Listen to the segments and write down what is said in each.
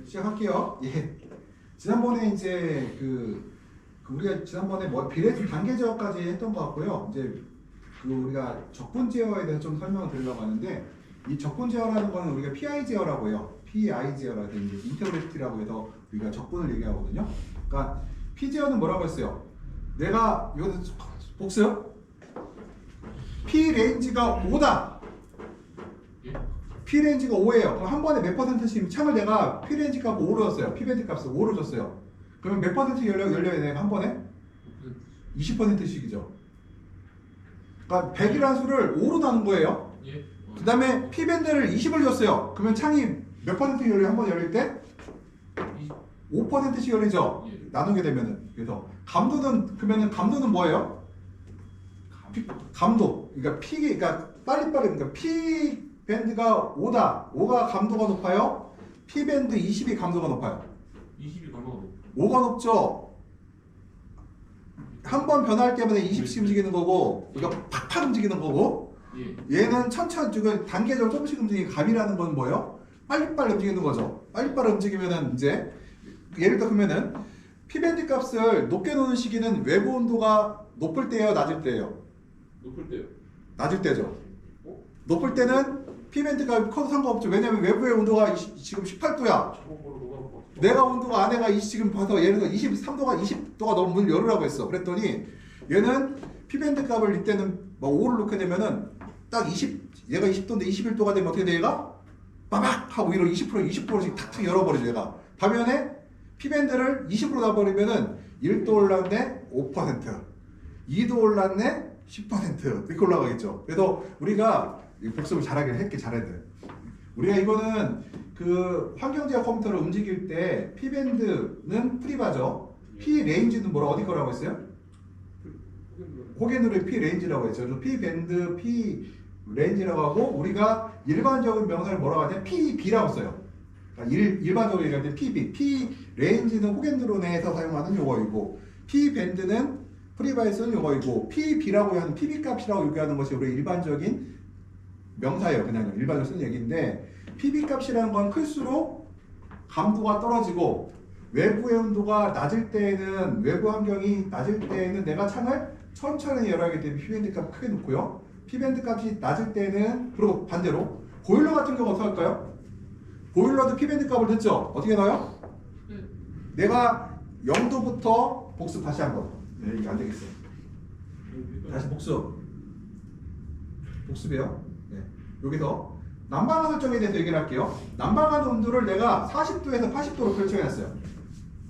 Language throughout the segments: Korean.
시작할게요. 예. 지난번에 이제 우리가 지난번에 뭐 비례 단계 제어까지 했던 것 같고요. 이제 우리가 적분 제어에 대해서 좀 설명을 드리려고 하는데, 이 적분 제어라는 거는 우리가 PI 제어라고 해요. PI 제어라고 해서 이제 인테그리티라고 해서 우리가 적분을 얘기하거든요. 그러니까 P 제어는 뭐라고 했어요? 내가 이거 복수 P 레인지가 5다. P 레인지가 5예요. 그럼 한 번에 몇 %씩 창을 내가 P 레인지 값 5로 줬어요. P 밴드 값을 5로 줬어요. 그러면 몇 % 열려야 돼요? 한 번에? 20%씩이죠. 그러니까 100이라는 수를 5로 나눈 거예요. 그 다음에 P 밴드를 20을 줬어요. 그러면 창이 몇 % 열려요? 한 번 열릴 때? 5%씩 열리죠. 나누게 되면은. 그래서 감도는 뭐예요? 감도. 그러니까 그러니까 빨리빨리. 그러니까 P 밴드가 5다. 5가 감도가 높아요. P 밴드 20이 감도가 높아요. 20이 감도가 높아요. 5가 높죠. 한 번 변화할 때마다 20씩 움직이는 거고, 이거 팍팍 움직이는 거고, 얘는 천천히 단계적으로 조금씩 움직이는 감이라는 건 뭐예요? 빨리빨리 움직이는 거죠. 빨리빨리 움직이면은 이제 예를 들어 그러면은 P 밴드 값을 높게 놓는 시기는 외부 온도가 높을 때예요, 낮을 때예요? 높을 때요. 낮을 때죠. 높을 때는 P 밴드가 커도 상관없죠. 왜냐면 외부의 온도가 지금 18도야. 내가 온도가 안에가 지금 봐서 예를 들어 23도가 20도가 너무 문을 열으라고 했어. 그랬더니 얘는 P 밴드 값을 이때는 뭐 5를 놓게 되면은 딱 얘가 20도인데 21도가 되면 어떻게 돼? 얘가 빠박 하고 위로 20%씩 탁탁 열어버리죠. 얘가 반면에 P 밴드를 20으로 놔버리면은 1도 올랐네 5%, 2도 올랐네 10% 이렇게 올라가겠죠. 그래서 우리가 복습을 잘하긴 잘해야 돼. 우리가 이거는 그 환경제어 컴퓨터를 움직일 때 P 밴드는 프리바죠. P 레인지는 어디 거라고 했어요? 호겐으로 P 레인지라고 했죠. 그래서 P 밴드, P 레인지라고 하고, 우리가 일반적인 명사를 뭐라고 하냐? PB라고 써요. 그러니까 일반적으로 얘기할 때 PB. P 레인지는 호겐으로 내에서 사용하는 용어이고, P 밴드는 프리바에 쓰는 용어이고, PB라고 하는 PB 값이라고 얘기하는 것이 우리 일반적인 명사예요. 그냥 일반적으로 쓰는 얘기인데, PB 값이라는 건 클수록 감도가 떨어지고, 외부의 온도가 낮을 때에는, 외부 환경이 낮을 때에는 내가 창을 천천히 열어야 하기 때문에 P 밴드 값 크게 놓고요. P 밴드 값이 낮을 때는, 그리고 반대로 보일러 같은 경우 어떻게 할까요? 보일러도 P 밴드 값을 넣죠. 어떻게 넣어요? 내가 0도부터 복습 다시 한번. 네, 이게 안 되겠어요. 다시 복습이에요. 네. 여기서 난방화 설정에 대해서 얘기를 할게요. 난방화 온도를 내가 40도에서 80도로 설정해놨어요.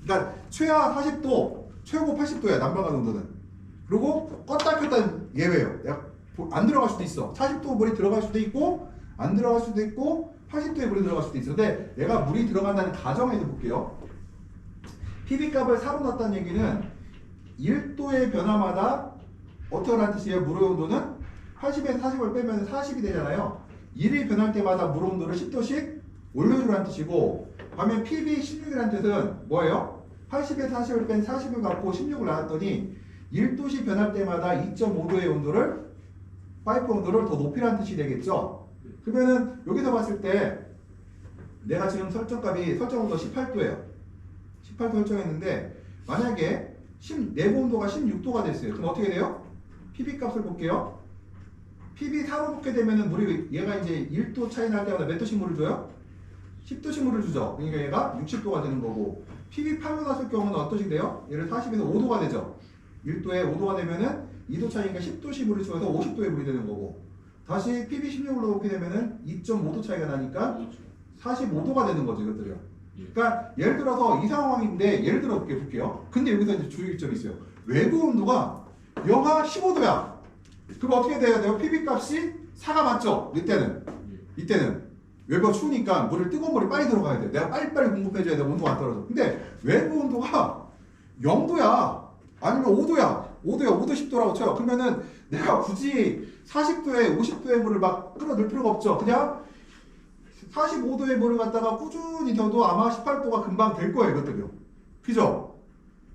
그러니까 최하 40도, 최고 80도야 난방화 온도는. 그리고 껐다 켰다 예외예요. 내가 안 들어갈 수도 있어. 40도 물이 들어갈 수도 있고, 안 들어갈 수도 있고, 80도에 물이 들어갈 수도 있어. 근데 내가 물이 들어간다는 가정에서 볼게요. PB 값을 4로 놨다는 얘기는 1도의 변화마다 어떻게 하는 뜻이에요? 물의 온도는 80에서 40을 빼면 40이 되잖아요. 1이 변할 때마다 물 온도를 10도씩 올려주라는 뜻이고, 반면 PB 16이라는 뜻은 뭐예요? 80에서 40을 뺀 40을 갖고 16을 나눴더니 1도씩 변할 때마다 2.5도의 온도를, 파이프 온도를 더 높이라는 뜻이 되겠죠? 그러면은 여기서 봤을 때 내가 지금 설정 온도 18도예요. 18도 설정했는데, 만약에 내부 온도가 16도가 됐어요. 그럼 어떻게 돼요? PB 값을 볼게요. PB 4로 놓게 되면은 얘가 이제 1도 차이 날 때마다 몇 도씩 물을 줘요? 10도씩 물을 주죠. 그러니까 얘가 60도가 되는 거고, PB 8로 놨을 경우는 어떠시 돼요? 얘를 40에서 5도가 되죠. 1도에 5도가 되면은 2도 차이니까 10도씩 물을 줘서 50도에 물이 되는 거고, 다시 PB 16으로 놓게 되면은 2.5도 차이가 나니까 45도가 되는 거죠, 이것들이요. 그러니까 예를 들어서 이 상황인데, 예를 들어 볼게요. 근데 여기서 이제 주의할 점이 있어요. 외부 온도가 영하 15도야. 그럼 어떻게 돼야 돼요? PB 값이 4가 맞죠? 이때는 외부가 추우니까 뜨거운 물이 빨리 들어가야 돼. 내가 빨리빨리 공급해줘야 돼. 온도가 안 떨어져. 근데 외부 온도가 0도야. 아니면 5도야. 5도 10도라고 쳐요. 그러면은 내가 굳이 40도에 50도의 물을 막 끌어넣을 필요가 없죠. 그냥 45도의 물을 갖다가 꾸준히 둬도 아마 18도가 금방 될 거예요. 이것들이요. 그죠?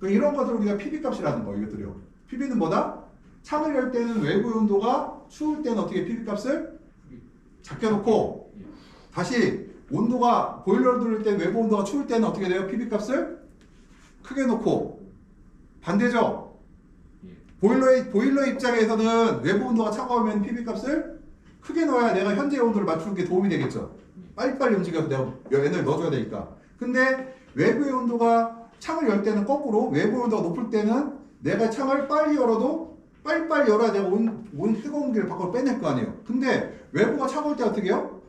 이런 것들을 우리가 PB 값이라는 거예요. 이것들이요. PB는 뭐다? 창을 열 때는 외부 온도가 추울 때는 어떻게 PB 값을 작게 놓고, 다시 온도가 보일러를 돌릴 때 외부 온도가 추울 때는 어떻게 돼요? PB 값을 크게 놓고 반대죠. 예. 보일러 입장에서는 외부 온도가 차가우면 PB 값을 크게 넣어야 내가 현재 온도를 맞추는 게 도움이 되겠죠. 빨리빨리 움직여서 내가 에너지 넣어줘야 되니까. 근데 외부의 온도가 창을 열 때는 거꾸로 외부 온도가 높을 때는 내가 창을 빨리 열어도 빨리빨리 열어야 내가 온 뜨거운 기를 밖으로 빼낼 거 아니에요. 근데 외부가 차가울 때 어떻게 해요?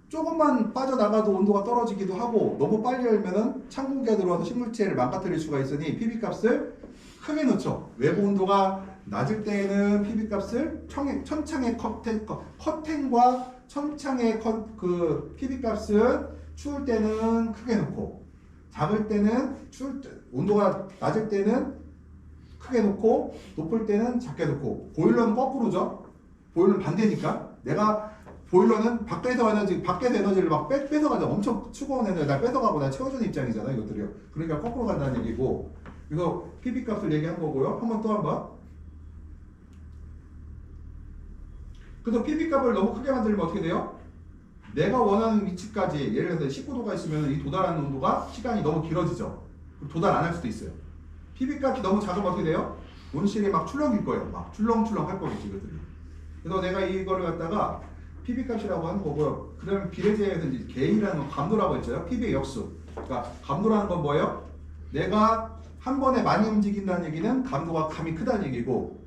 조금만 빠져나가도 온도가 떨어지기도 하고 너무 빨리 열면은 찬 공기가 들어와서 식물체를 망가뜨릴 수가 있으니 PB 값을 크게 놓죠. 외부 온도가 낮을 때에는 PB 값을 천창의 커튼과 천창의 그 PB 값은 추울 때는 크게 놓고 작을 때는 온도가 낮을 때는 크게 놓고 높을 때는 작게 놓고 보일러는 거꾸로죠. 보일러는 반대니까 내가 보일러는 밖에서 에너지를 막 뺏어가죠. 엄청 추가한 에너지를 다 뺏어가고 다 채워주는 입장이잖아 이것들이요. 그러니까 거꾸로 간다는 얘기고 그래서 PB 값을 얘기한 거고요. 한번. 그래서 PB 값을 너무 크게 만들면 어떻게 돼요? 내가 원하는 위치까지 예를 들어서 19도가 있으면 이 도달하는 온도가 시간이 너무 길어지죠. 그럼 도달 안 할 수도 있어요. PB 값이 너무 작으면 어떻게 돼요? 온실이 막 출렁일 거예요. 막 출렁출렁 할 거겠지 이것들이. 그래서 내가 이거를 갖다가 PB 값이라고 하는 거고요. 그다음에 비례제에서 이제 개이라는 건 감도라고 했죠. PB의 역수. 그러니까 감도라는 건 뭐예요? 내가 한 번에 많이 움직인다는 얘기는 감도가 감이 크다는 얘기고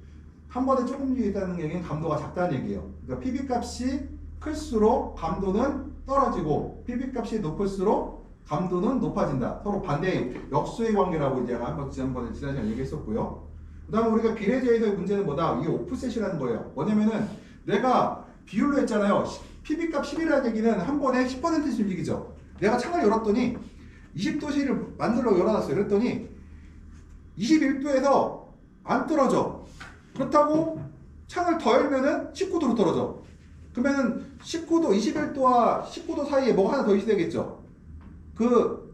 한 번에 조금 움직인다는 얘기는 감도가 작다는 얘기예요. 그러니까 PB 값이 클수록 감도는 떨어지고 PB 값이 높을수록 감도는 높아진다. 서로 반대의 역수의 관계라고 이제 지난 시간에 얘기했었고요. 그 다음에 우리가 비례제에서의 문제는 뭐다? 이게 오프셋이라는 거예요. 뭐냐면은 내가 비율로 했잖아요. PB 값 10이라는 얘기는 한 번에 10%씩 움직이죠. 내가 창을 열었더니 20도씨를 만들어 열어놨어요. 그랬더니 21도에서 안 떨어져. 그렇다고 창을 더 열면은 19도로 떨어져. 그러면은 19도, 21도와 19도 사이에 뭐가 하나 더 있어야 되겠죠. 그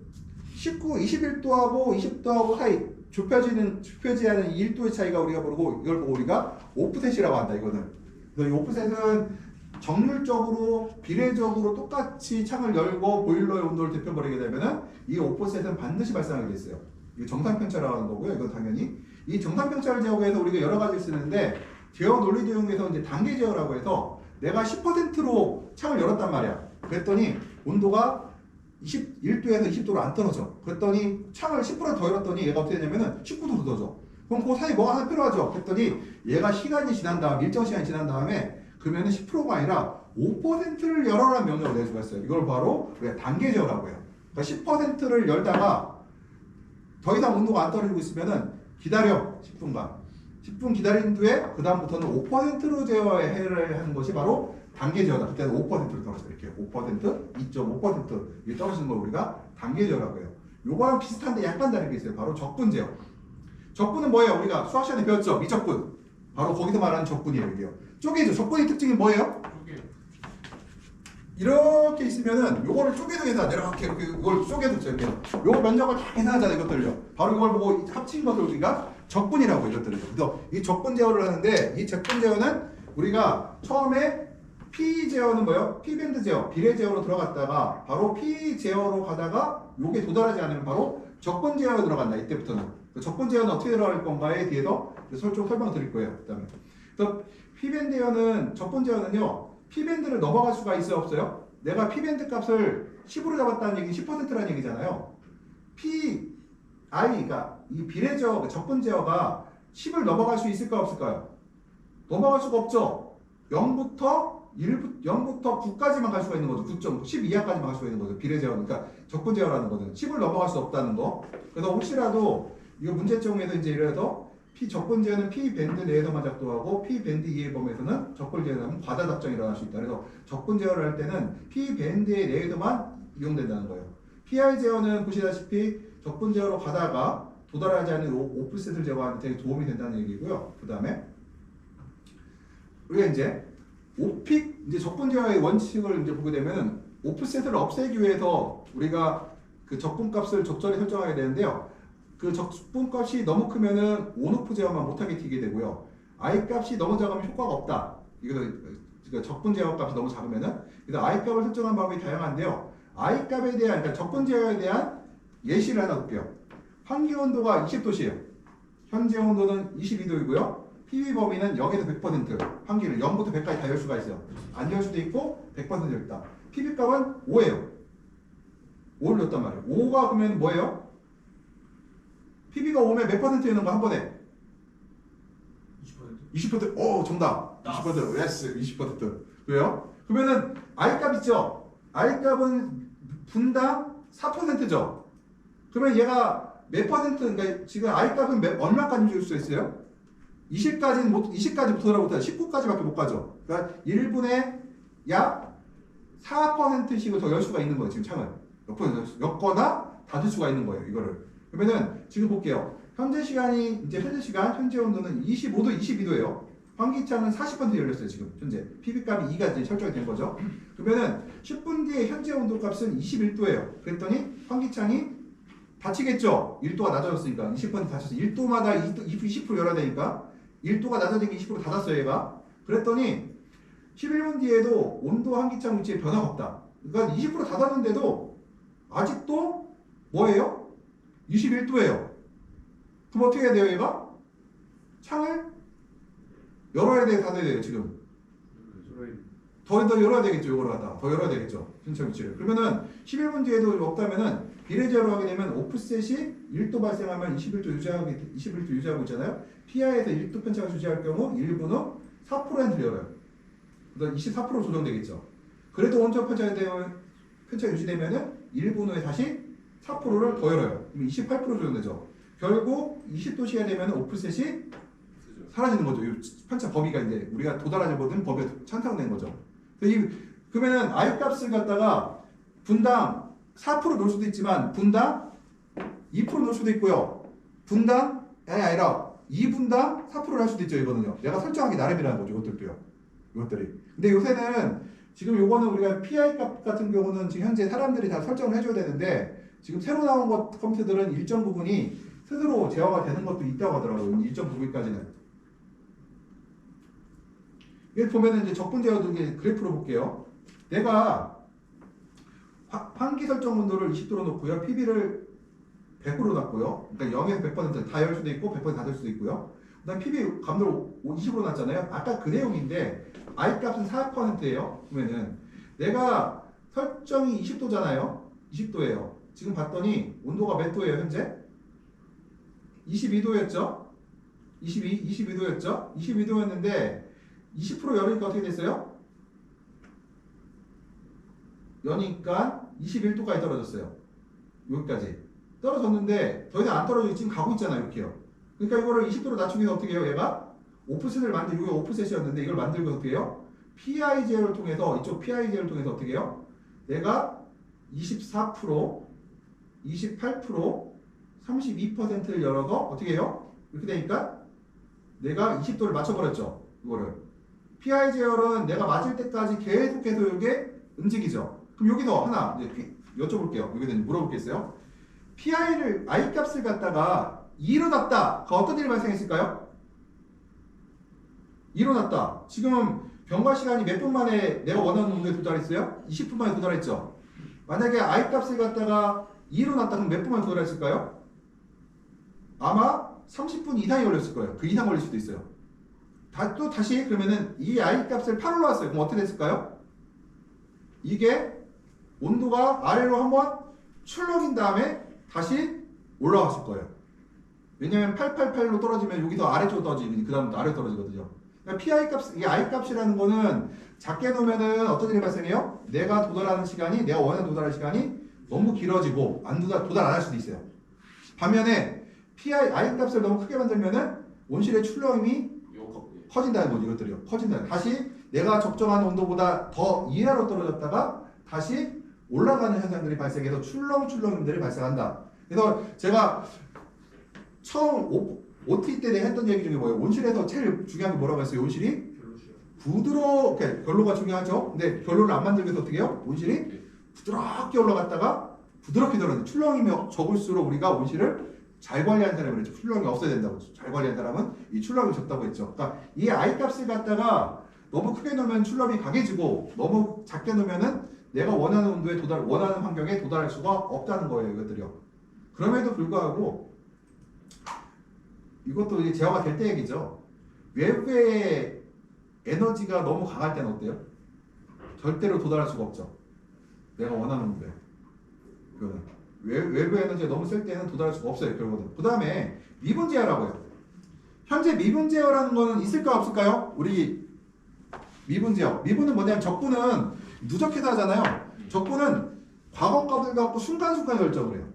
21도하고 20도하고 사이 좁혀지 않은 1도의 차이가 우리가 모르고 이걸 보고 우리가 오프셋이라고 한다. 이거는. 그래서 이 오프셋은 정률적으로 비례적으로 똑같이 창을 열고 보일러의 온도를 대표버리게 되면은 이 오프셋은 반드시 발생하게 됐어요. 이게 정상편차라고 하는 거고요. 이건 당연히 이 정상편차를 제어해서 우리가 여러 가지 쓰는데 제어 논리 도형에서 이제 단계 제어라고 해서 내가 10%로 창을 열었단 말이야. 그랬더니 온도가 21도에서 20도로 안 떨어져. 그랬더니 창을 10%더 열었더니 얘가 어떻게 되냐면은 19도로 떨어져. 그럼 그 사이 뭐가 하나 필요하죠. 그랬더니 얘가 시간이 지난 다음 일정 시간이 지난 다음에 그러면은 10%가 아니라 5%를 열어라는 명령을 낼 수가 있어요. 이걸 바로 우리가 단계 제어라고 해요. 그러니까 10%를 열다가 더 이상 온도가 안 떨어지고 있으면은 기다려 10분간. 10분 기다린 뒤에 그 다음부터는 5%로 제어해야 하는 것이 바로 단계 제어다. 그때는 5%로 떨어져. 이렇게 5%, 2.5% 이게 떨어지는 걸 우리가 단계 제어라고 해요. 요거랑 비슷한데 약간 다른 게 있어요. 바로 적분 제어. 적분은 뭐예요? 우리가 수학 시간에 배웠죠? 미적분. 바로 거기서 말하는 적분이에요. 이게요. 쪼개죠. 적분의 특징이 뭐예요? 이렇게 있으면은 요거를 쪼개서 계산 이렇게 이걸 쪼개서 이렇게 요 면적을 다 계산하잖아요. 이것들요. 바로 이걸 보고 합친 것을 우리가 적분이라고 이것들을. 그래서 이 적분 제어를 하는데 이 적분 제어는 우리가 처음에 P 제어는 뭐예요? P 밴드 제어, 비례 제어로 들어갔다가 바로 P 제어로 가다가 요게 도달하지 않으면 바로 적분 제어로 들어간다. 이때부터는. 적분 제어는 어떻게 들어갈 건가에 대해서 좀 설명을 드릴 거예요. 그다음에 그래서 P 밴드 제어는 적분 제어는요. P밴드를 넘어갈 수가 있어요? 없어요? 내가 P밴드 값을 10으로 잡았다는 얘기는 10%라는 얘기잖아요. PI가 이 비례 제어, 적분 제어가 10을 넘어갈 수 있을까 없을까요? 넘어갈 수가 없죠. 0부터 9까지만 갈 수가 있는 거죠. 9.10 이하까지만 갈 수가 있는 거죠. 비례 제어, 그러니까 적분 제어라는 거는 10을 넘어갈 수 없다는 거. 그래서 혹시라도 이거 문제점에서 이제 이래서 적분 제어는 P밴드 내에서만 작동하고 P밴드 이외의 범위에서는 적분 제어는 과다 작정이 일어날 수 있다. 그래서 적분 제어를 할 때는 P밴드의 내에서만 이용된다는 거예요. PI 제어는 보시다시피 적분 제어로 가다가 도달하지 않는 오프셋을 제거하는 데 도움이 된다는 얘기고요. 그 다음에 우리가 이제 오픽 이제 적분 제어의 원칙을 이제 보게 되면은 오프셋을 없애기 위해서 우리가 그 적분 값을 적절히 설정하게 되는데요. 그 적분값이 너무 크면은 온오프 제어만 못하게 튀게 되고요. I 값이 너무 작으면 효과가 없다. 이거 적분 제어 값이 너무 작으면은 그래서 I 값을 설정한 방법이 다양한데요. I 값에 대한 그러니까 적분 제어에 대한 예시를 하나 볼게요. 환기 온도가 20도씨예요. 현재 온도는 22도이고요. PV 범위는 0에서 100% 환기를 0부터 100까지 다 열 수가 있어요. 안 열 수도 있고 100% 열다. PV 값은 5예요. 5를 넣었단 말이에요. 5가 그러면 뭐예요? PV가 5면 몇 퍼센트 여는 거 한 번에? 20%. 오, 정답. 20%. 예스. 20%. 왜요? 그러면은 I 값 있죠? I 값은 분당 4%죠? 그러면 얘가 몇 퍼센트, 그러니까 지금 I 값은 얼마까지 줄 수 있어요? 20까지는 못, 20까지 돌아보다 19까지밖에 못 가죠. 그러니까 1분에 약 4%씩을 더 열 수가 있는 거예요. 지금 창을. 엮거나 닫을 수가 있는 거예요. 이거를. 그러면은 지금 볼게요. 현재 시간이 이제 현재 시간 현재 온도는 25도, 22도예요. 환기창은 40% 열렸어요. 지금 현재 PV 값이 2가 이제 설정이 된 거죠. 그러면은 10분 뒤에 현재 온도 값은 21도예요. 그랬더니 환기창이 닫히겠죠. 1도가 낮아졌으니까 20% 닫혀서 1도마다 20% 열어야 되니까 1도가 낮아진 게 20% 닫았어요. 얘가. 그랬더니 11분 뒤에도 온도 환기창 위치에 변화가 없다. 그러니까 20% 닫았는데도 아직도 뭐예요? 21도예요. 그럼 어떻게 해야 돼요, 얘가? 창을 열어야 돼요, 닫아야 돼요, 지금? 더 열어야 되겠죠, 이거를 갖다. 더 열어야 되겠죠, 현재 위치를. 그러면은 11분 뒤에도 없다면은 비례제어로 하게 되면 오프셋이 1도 발생하면 21도 유지하고 있잖아요. PI에서 1도 편차가 유지할 경우 1분 후 4%를 열어요. 그러니까 24% 조정되겠죠. 그래도 온천 편차가 유지되면은 1분 후에 다시 4%를 더 열어요. 그럼 28% 조정되죠. 결국 20도씨가 되면 오프셋이 사라지는 거죠. 이 편차 범위가 이제 우리가 도달하지 못한 범위에 찬성된 거죠. 그러면은 I 값을 갖다가 분당 4% 놓을 수도 있지만 분당 2% 놓을 수도 있고요. 분당 아니라 2분당 4%를 할 수도 있죠. 이거는요. 내가 설정하기 나름이라는 거죠. 이것들도요. 이것들이. 근데 요새는 지금 요거는 우리가 PI 값 같은 경우는 지금 현재 사람들이 다 설정을 해줘야 되는데 지금 새로 나온 것 컴퓨터들은 일정 부분이 스스로 제어가 되는 것도 있다고 하더라고요. 일정 부분까지는. 여기 보면은 이제 적분 제어들 그래프로 볼게요. 내가 환기 설정 온도를 20도로 놓고요. PB를 100으로 놨고요. 그러니까 0에서 100%다 열 수도 있고 100% 닫을 수도 있고요. 그 다음 PB 감도를 20으로 놨잖아요. 아까 그 내용인데 I 값은 4%예요. 그러면은 내가 설정이 20도잖아요. 20도예요. 지금 봤더니 온도가 몇 도예요, 현재? 22도였죠? 22도였죠? 22도였는데 20% 열으니까 어떻게 됐어요? 여니까 21도까지 떨어졌어요. 여기까지. 떨어졌는데 더 이상 안 떨어지고 지금 가고 있잖아요. 이렇게요. 그러니까 이거를 20도로 낮추기 위해서 어떻게 해요? 얘가 오프셋을 만들고, 이거 오프셋이었는데 이걸 만들고 어떻게 해요? PI 제어를 통해서, 이쪽 PI 제어를 통해서 어떻게 해요? 내가 24%, 28%, 32%를 열어서 어떻게 해요? 이렇게 되니까 내가 20도를 맞춰버렸죠. 이거를. PI 제어는 내가 맞을 때까지 계속해서 이게 움직이죠. 그럼 여기서 하나 이제 여쭤볼게요. 여기서 물어볼 게 있어요. PI를 I 값을 갖다가 2로 놨다. 그 어떤 일이 발생했을까요? 2로 놨다. 지금 경과 시간이 몇 분 만에 내가 원하는 온도에 도달했어요? 20분 만에 도달했죠. 만약에 I 값을 갖다가 2로 놨다 그럼 몇 분 만에 도달했을까요? 아마 30분 이상이 걸렸을 거예요. 그 이상 걸릴 수도 있어요. 또 다시 그러면은 이 I 값을 8로 놨어요. 그럼 어떻게 됐을까요? 이게 온도가 아래로 한번 출렁인 다음에 다시 올라왔을 거예요. 왜냐면 888로 떨어지면 여기서 아래쪽으로 떨어지면 그 다음부터 아래로 떨어지거든요. 그러니까 PI 값, 이 I 값이라는 거는 작게 놓으면은 어떤 일이 발생해요? 내가 도달하는 시간이, 내가 원하는 도달하는 시간이 너무 길어지고 도달 안 할 수도 있어요. 반면에 I 값을 너무 크게 만들면은 온실의 출렁임이 커진다는 거죠. 이것들이요. 커진다. 다시 내가 적정한 온도보다 더 이하로 떨어졌다가 다시 올라가는 현상들이 발생해서 출렁출렁들이 발생한다. 그래서 제가 처음 OT 때 내가 했던 얘기 중에 뭐예요? 온실에서 제일 중요한 게 뭐라고 했어요? 온실이 부드럽게, 결로가 중요하죠. 근데 결로를 안 만들기 위해서 어떻게 해요? 온실이 부드럽게 올라갔다가 부드럽게 떨어져. 출렁임이 적을수록 우리가 온실을 잘 관리하는 사람이 그랬죠. 출렁이 없어야 된다고. 잘 관리하는 사람은 이 출렁이 적다고 했죠. 그러니까 이 I 값을 갖다가 너무 크게 놓으면 출렁이 강해지고 너무 작게 놓으면은 내가 원하는 온도에 원하는 환경에 도달할 수가 없다는 거예요. 이것들이요. 그럼에도 불구하고 이것도 이제 제어가 될 때 얘기죠. 외부의 에너지가 너무 강할 때는 어때요? 절대로 도달할 수가 없죠. 내가 원하는 온도에. 그거는 외부 에너지가 너무 셀 때는 도달할 수가 없어요. 결국은. 그 다음에 미분 제어라고요. 현재 미분 제어라는 거는 있을까 없을까요? 우리 미분 제어. 미분은 뭐냐면 적분은 누적해서 하잖아요. 적분은 과거값을 갖고 순간순간 결정을 해요.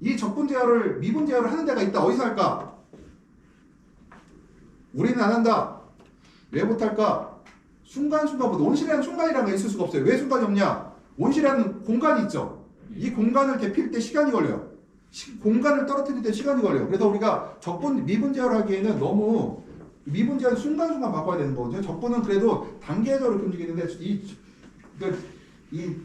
이 적분 제어를 미분 제어를 하는 데가 있다. 어디서 할까? 우리는 안 한다. 왜 못할까? 순간순간보다 온실이라는 순간이라는 게 있을 수가 없어요. 왜 순간이 없냐? 온실이라는 공간이 있죠. 이 공간을 대필 때 시간이 걸려요. 공간을 떨어뜨릴 때 시간이 걸려요. 그래서 우리가 적분 미분 제어를 하기에는 너무 미분 제어는 순간순간 바꿔야 되는 거거든요. 적분은 그래도 단계적으로 움직이는데 이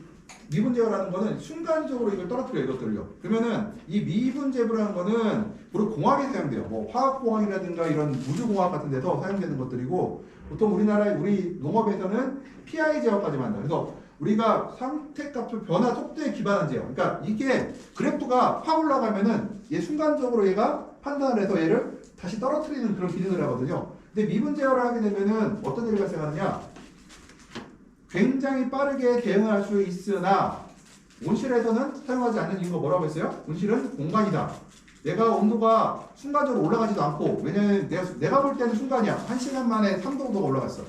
미분 제어라는 거는 순간적으로 이걸 떨어뜨려요. 이것들을요. 그러면은 이 미분 제어라는 거는 우리 공학에 사용돼요. 뭐 화학공학이라든가 이런 우주공학 같은 데서 사용되는 것들이고 보통 우리 농업에서는 PI 제어까지 만다. 그래서 우리가 상태값을 변화 속도에 기반한 제어. 그러니까 이게 그래프가 확 올라가면은 얘 순간적으로 얘가 판단을 해서 얘를 다시 떨어뜨리는 그런 기능을 하거든요. 근데 미분 제어를 하게 되면은 어떤 일이 발생하느냐? 굉장히 빠르게 대응할 수 있으나 온실에서는 사용하지 않는 이유가 뭐라고 했어요? 온실은 공간이다. 내가 온도가 순간적으로 올라가지도 않고 왜냐면 내가 볼 때는 순간이야. 1시간 만에 3도가 올라갔어.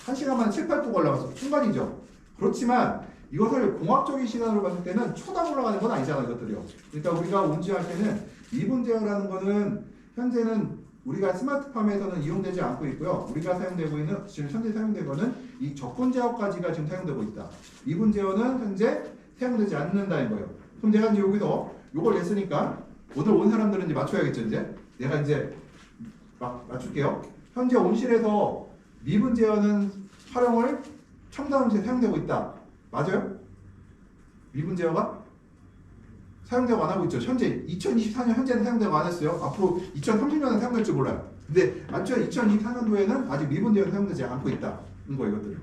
1시간 만에 7, 8도가 올라갔어. 순간이죠. 그렇지만 이것을 공학적인 시간으로 봤을 때는 초당 올라가는 건 아니잖아요. 이것들이요. 그러니까 우리가 온지할 때는 미분 제어라는 거는 현재는 우리가 스마트팜에서는 이용되지 않고 있고요. 우리가 사용되고 있는 지금 현재 사용되고는 이 적분 제어까지가 지금 사용되고 있다. 미분 제어는 현재 사용되지 않는다는 거예요. 그럼 내가 이제 여기서 이걸 냈으니까 오늘 온 사람들은 이제 맞춰야겠죠. 이제 내가 이제 맞출게요. 현재 온실에서 미분 제어는 활용을 첨단 온실에 사용되고 있다. 맞아요? 미분 제어가 사용되고 안 하고 있죠. 현재 2024년 현재는 사용되고 안 했어요. 앞으로 2030년에 사용될지 몰라요. 근데 맞죠? 2024년도에는 아직 미분 제어는 사용되지 않고 있다는 거 이것들.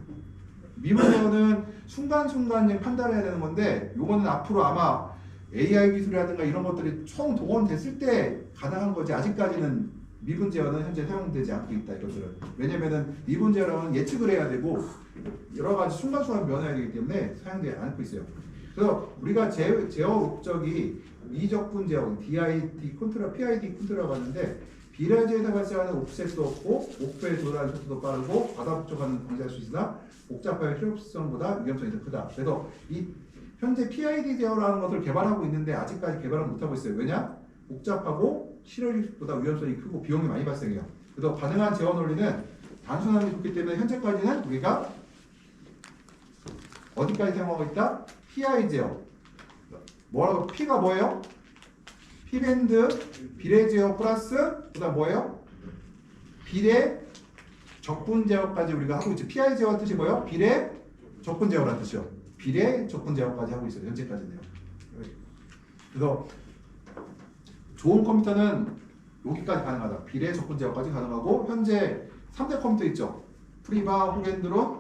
미분 제어는 순간순간 판단을 해야 되는 건데 요거는 앞으로 아마 AI 기술이라든가 이런 것들이 총 동원됐을 때 가능한 거지 아직까지는 미분 제어는 현재 사용되지 않고 있다 이것들은. 왜냐면은 미분 제어는 예측을 해야 되고 여러 가지 순간순간 변화해야 되기 때문에 사용되지 않고 있어요. 그래서 우리가 제어 목적이 미적분 제어, PID 컨트롤라고 하는데 비례제에서 발생하는 옵셋도 없고 목표에 도달하는 속도도 빠르고 과다복잡하는 방지할 수 있으나 복잡하여 실용성보다 위험성이 더 크다. 그래서 이 현재 PID 제어라는 것을 개발하고 있는데 아직까지 개발을 못하고 있어요. 왜냐? 복잡하고 실효率보다 위험성이 크고 비용이 많이 발생해요. 그래서 가능한 제어 논리는 단순함이 좋기 때문에 현재까지는 우리가 어디까지 사용하고 있다? PI 제어. 뭐라고? P가 뭐예요? P밴드 비례 제어 플러스 그다음 뭐예요? 비례 적분 제어까지 우리가 하고 있죠. PI 제어 뜻이 뭐예요? 비례 적분 제어라는 뜻이요. 비례 적분 제어까지 하고 있어요. 현재까지는요. 그래서 좋은 컴퓨터는 여기까지 가능하다. 비례 적분 제어까지 가능하고 현재 3대 컴퓨터 있죠. 프리바, 호겐드론,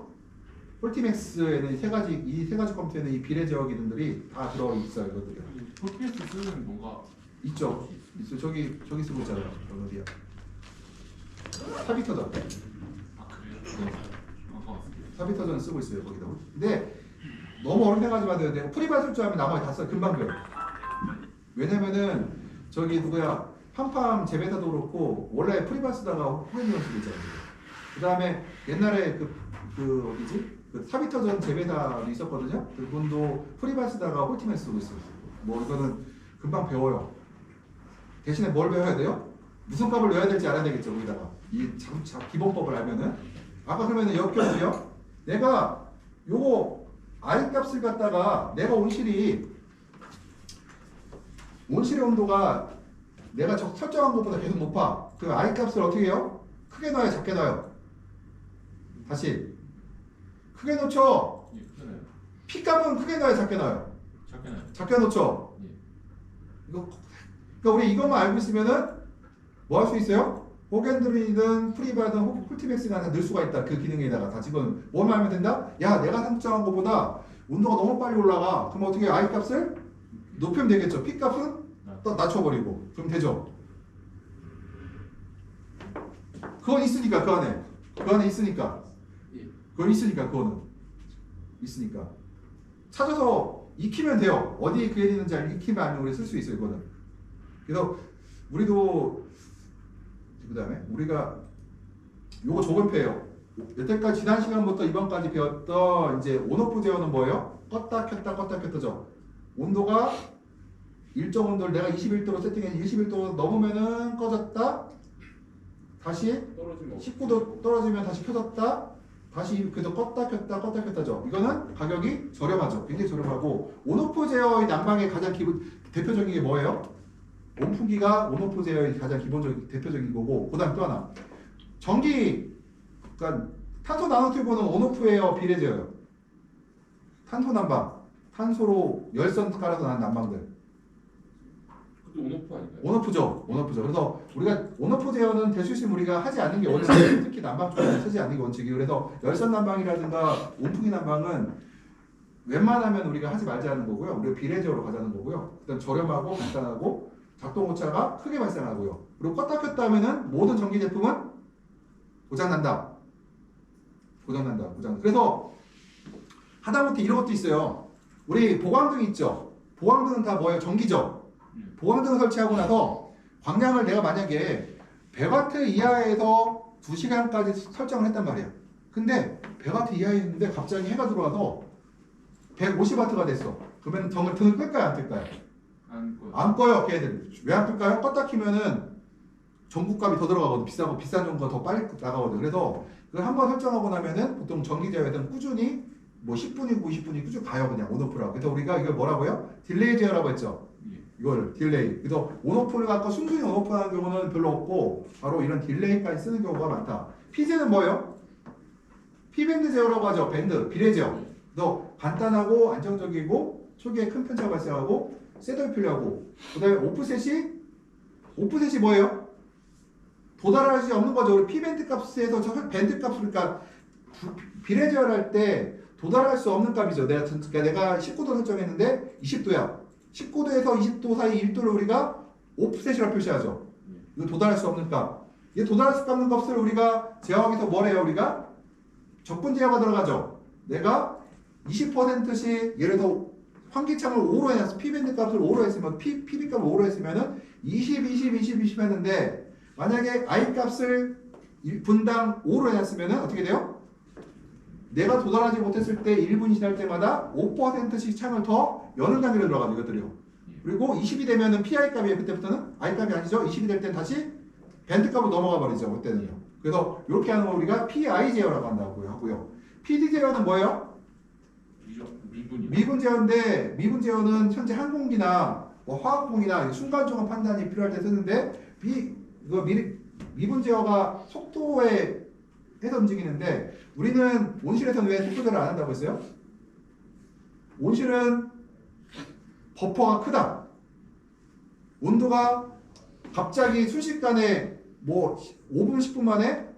폴티맥스에는 이 세 가지 컴퓨터에는 이 비례 제어 기능들이 다 들어 있어요. 이것들이. 폴티맥스 쓰는 뭔가 있죠. 있어. 저기 쓰고 있잖아요. 어디야? 사비터전. 아 그래요? 아까 왔습니다. 사비터전 쓰고 있어요. 거기다. 근데 너무 어렵게 생각하지 마세요. 내가 프리바 쓸 줄 알면 나머지 다 써. 금방 배워. 왜냐면은 저기 누구야? 팜팜 재배사도 그렇고 원래 프리바 쓰다가 호갱이런 쓰고 있잖아요. 그 다음에 옛날에 그 어디지? 그 사비터전 재배사도 있었거든요. 그분도 프리바 쓰다가 홀티맨 쓰고 있어요. 뭐 이거는 금방 배워요. 대신에 뭘 배워야 돼요? 무슨 값을 넣어야 될지 알아야 되겠죠. 거기다가 이 기본법을 알면은 아까 그러면은 역경이요. 내가 요거 I 값을 갖다가 내가 온실의 온도가 내가 설정한 것보다 계속 높아. 그 I 값을 어떻게 해요? 크게 넣어요? 작게 넣어요? 다시 크게 놓죠? 예, 그래요. P 값은 크게 넣어요? 작게 넣어요? 작게나요? 작게 놓죠? 예. 그러니까 우리 이것만 알고 있으면은 뭐 할 수 있어요? 호겐드린이든 프리바든 홀티맥스가 다 넣을 수가 있다. 그 기능에다가 다 지금 뭐만 하면 된다? 야 내가 설정한 것보다 온도가 너무 빨리 올라가. 그럼 어떻게 I 값을 높이면 되겠죠. P 값은 또 낮춰버리고. 그럼 되죠. 그건 있으니까 그 안에 있으니까. 그건 있으니까 그거는 있으니까. 찾아서 익히면 돼요. 어디에 그게 있는지 익히면 아니면 우리 쓸 수 있어요. 이거는. 그래서 우리도 그 다음에 우리가 요거 조건표예요. 여태까지 지난 시간부터 이번까지 배웠던 이제 온오프 제어는 뭐예요? 껐다 켰다죠. 온도가 일정 온도를 내가 21도로 세팅해서 21도 넘으면은 꺼졌다. 다시 떨어지면 19도 떨어지면 다시 켜졌다. 다시 그래서 껐다 켰다죠. 이거는 가격이 저렴하죠. 굉장히 저렴하고 온오프 제어의 난방의 가장 대표적인 게 뭐예요? 온풍기가 온오프 제어의 가장 기본적인 대표적인 거고, 그다음 또 하나 전기, 그러니까 탄소 나노튜브는 온오프예요, 비례제어요. 탄소 난방, 탄소로 열선 깔아서 나는 난방들. 그것도 온오프 아닌가요? 온오프죠. 그래서 우리가 온오프 제어는 될 수 있으면 우리가 하지 않는 게 원칙. 특히 난방 쪽에 쓰지 않는 게 원칙이에요. 그래서 열선 난방이라든가 온풍기 난방은 웬만하면 우리가 하지 말자는 거고요. 우리가 비례 제어로 가자는 거고요. 일단 저렴하고 간단하고 작동 오차가 크게 발생하고요. 그리고 껐다 켰다 하면은 모든 전기 제품은 고장난다. 그래서 하다못해 이런 것도 있어요. 우리 보강등 있죠. 보강등은 다 뭐예요? 전기죠. 보강등을 설치하고 나서 광량을 내가 만약에 100W 이하에서 2시간까지 설정을 했단 말이에요. 근데 100W 이하에 있는데 갑자기 해가 들어와서 150W가 됐어. 그러면 등을 끌까요? 안 끌까요? 안 꺼요. 걔들. 왜 안 끌까요? 껐다 키면은 전구값이 더 들어가거든. 비싸고 비싼 전구가 더 빨리 나가거든. 그래서 그걸 한번 설정하고 나면은 보통 전기 제어에서는 꾸준히 뭐 10분이고 20분이 꾸준히 가요. 그냥 온오프라고. 그래서 우리가 이걸 뭐라고요? 딜레이 제어라고 했죠. 이걸 딜레이. 그래서 온오프를 갖고 순순히 온오프하는 경우는 별로 없고 바로 이런 딜레이까지 쓰는 경우가 많다. 피제는 뭐예요? 피밴드 제어라고 하죠. 밴드, 비례 제어. 그래서 간단하고 안정적이고 초기에 큰 편차가 발생하고 셋업이 필요하고, 그 다음에 오프셋이 뭐예요? 도달할 수 없는 거죠. 우리 P밴드 값에서 저 밴드 값을, 그러니까 비례 제어를 할 때 도달할 수 없는 값이죠. 내가 19도 설정했는데 20도야. 19도에서 20도 사이 1도를 우리가 오프셋이라고 표시하죠. 이거 도달할 수 없는 값. 이 도달할 수 없는 값을 우리가 제어하기 위해서 뭘 해요? 우리가 적분 제어가 들어가죠. 내가 20%씩 예를 들어 환기창을 5로 해놨어. P밴드 값을 5로 했으면 PB 값을 5로 했으면은 20 했는데 만약에 I 값을 분당 5로 해놨으면은 어떻게 돼요? 내가 도달하지 못했을 때 1분이 지날 때마다 5%씩 창을 더 여는 단계로 들어가죠. 이것들이요. 그리고 20이 되면은 PI 값이에요. 그때부터는 I 값이 아니죠. 20이 될 땐 다시 밴드 값으로 넘어가 버리죠. 그때는요. 그래서 이렇게 하는 걸 우리가 PI 제어라고 한다고 하고요. PD 제어는 뭐예요? 미분 제어인데, 미분 제어는 현재 항공기나 뭐 화학공이나 순간적인 판단이 필요할 때 쓰는데, 미분 제어가 속도에 해서 움직이는데, 우리는 온실에서는 왜 속도제어를 안 한다고 했어요? 온실은 버퍼가 크다. 온도가 갑자기 순식간에 뭐 5분, 10분 만에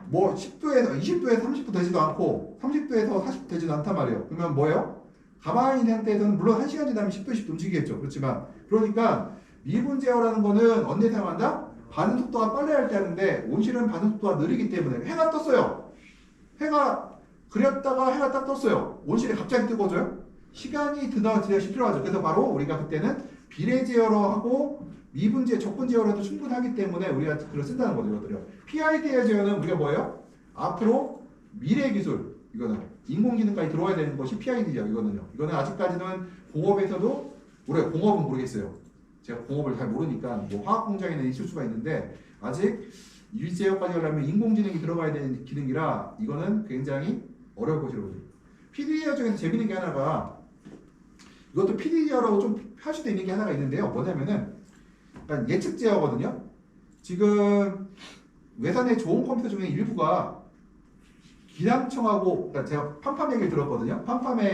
뭐 10도에서 20도에서 30도 되지도 않고 30도에서 40도 되지도 않단 말이에요. 그러면 뭐예요? 가만히 있는 상태에서는 물론 1시간 지나면 10도씩 움직이겠죠. 그렇지만 그러니까 미분 제어라는 거는 언제 사용한다? 반응 속도가 빨리 할 때 하는데 온실은 반응 속도가 느리기 때문에 해가 떴어요. 해가 그렸다가 해가 딱 떴어요. 온실이 갑자기 뜨거워져요? 시간이 드다시 필요하죠. 그래서 바로 우리가 그때는 비례 제어로 하고 미분 제어, 적분 제어로 해도 충분하기 때문에 우리가 그걸 쓴다는 거죠. 이것들이요. PID 제어는 우리가 뭐예요? 앞으로 미래 기술, 이거는 인공지능까지 들어와야 되는 것이 PID죠. 이거는요. 이거는 아직까지는 공업에서도 우리가 공업은 모르겠어요. 제가 공업을 잘 모르니까 뭐 화학 공장에는 있을 수가 있는데 아직 일제어까지 하려면 인공지능이 들어가야 되는 기능이라 이거는 굉장히 어려울 것이라고 보죠. PD제어 중에서 재밌는 게 하나가 이것도 PD제어라고 좀 할 수도 있는 게 하나가 있는데요. 뭐냐면은 그러니까 예측 제어거든요. 지금 외산의 좋은 컴퓨터 중에 일부가 기상청하고, 그러니까 제가 팜팜 얘기를 들었거든요. 팜팜에